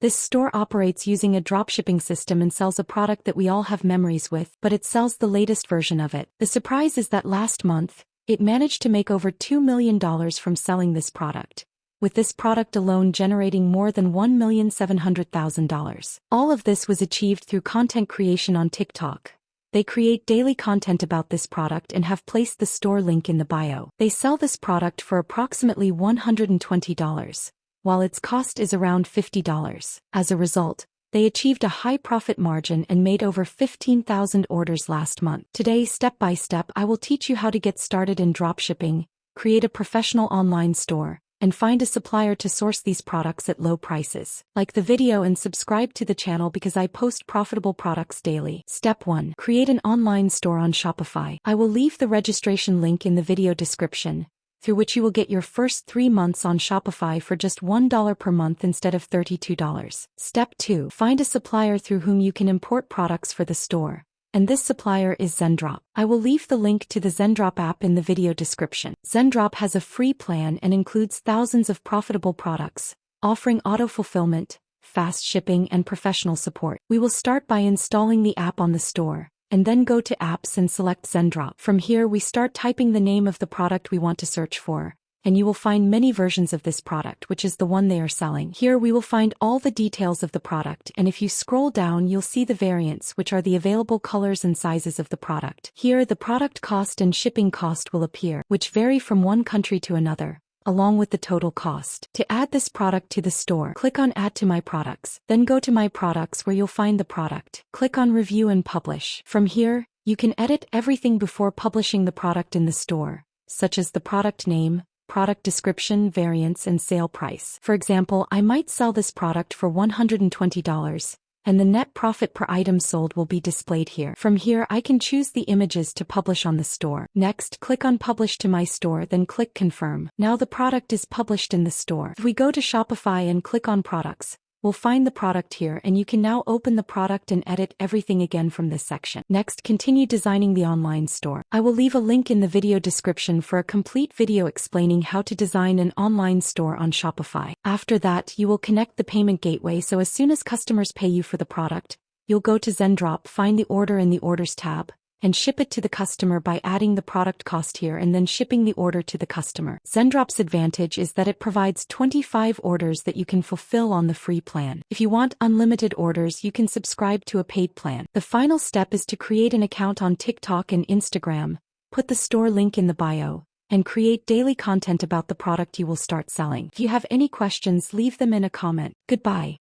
This store operates using a dropshipping system and sells a product that we all have memories with, but it sells the latest version of it. The surprise is that last month, it managed to make over $2 million from selling this product, with this product alone generating more than $1,700,000. All of this was achieved through content creation on TikTok. They create daily content about this product and have placed the store link in the bio. They sell this product for approximately $120, while its cost is around $50. As a result, they achieved a high profit margin and made over 15,000 orders last month. Today, step by step, I will teach you how to get started in dropshipping, create a professional online store, and find a supplier to source these products at low prices. Like the video and subscribe to the channel because I post profitable products daily. Step 1. Create an online store on Shopify. I will leave the registration link in the video description, through which you will get your first 3 months on Shopify for just $1 per month instead of $32. Step 2. Find a supplier through whom you can import products for the store, and this supplier is Zendrop. I will leave the link to the Zendrop app in the video description. Zendrop has a free plan and includes thousands of profitable products, offering auto-fulfillment, fast shipping, and professional support. We will start by installing the app on the store, and then go to Apps and select Zendrop. From here we start typing the name of the product we want to search for, and you will find many versions of this product, which is the one they are selling. Here we will find all the details of the product, and if you scroll down you'll see the variants, which are the available colors and sizes of the product. Here the product cost and shipping cost will appear, which vary from one country to another, along with the total cost. To add this product to the store, click on Add to My Products. Then go to My Products where you'll find the product. Click on Review and Publish. From here, you can edit everything before publishing the product in the store, such as the product name, product description, variants, and sale price. For example, I might sell this product for $120, and the net profit per item sold will be displayed here. From here I can choose the images to publish on the store. Next, click on Publish to My Store, then click Confirm. Now the product is published in the store. If we go to Shopify and click on Products, we'll find the product here, and you can now open the product and edit everything again from this section. Next, continue designing the online store. I will leave a link in the video description for a complete video explaining how to design an online store on Shopify. After that, you will connect the payment gateway, so as soon as customers pay you for the product, you'll go to Zendrop, find the order in the Orders tab, and ship it to the customer by adding the product cost here and then shipping the order to the customer. Zendrop's advantage is that it provides 25 orders that you can fulfill on the free plan. If you want unlimited orders, you can subscribe to a paid plan. The final step is to create an account on TikTok and Instagram, put the store link in the bio, and create daily content about the product you will start selling. If you have any questions, leave them in a comment. Goodbye.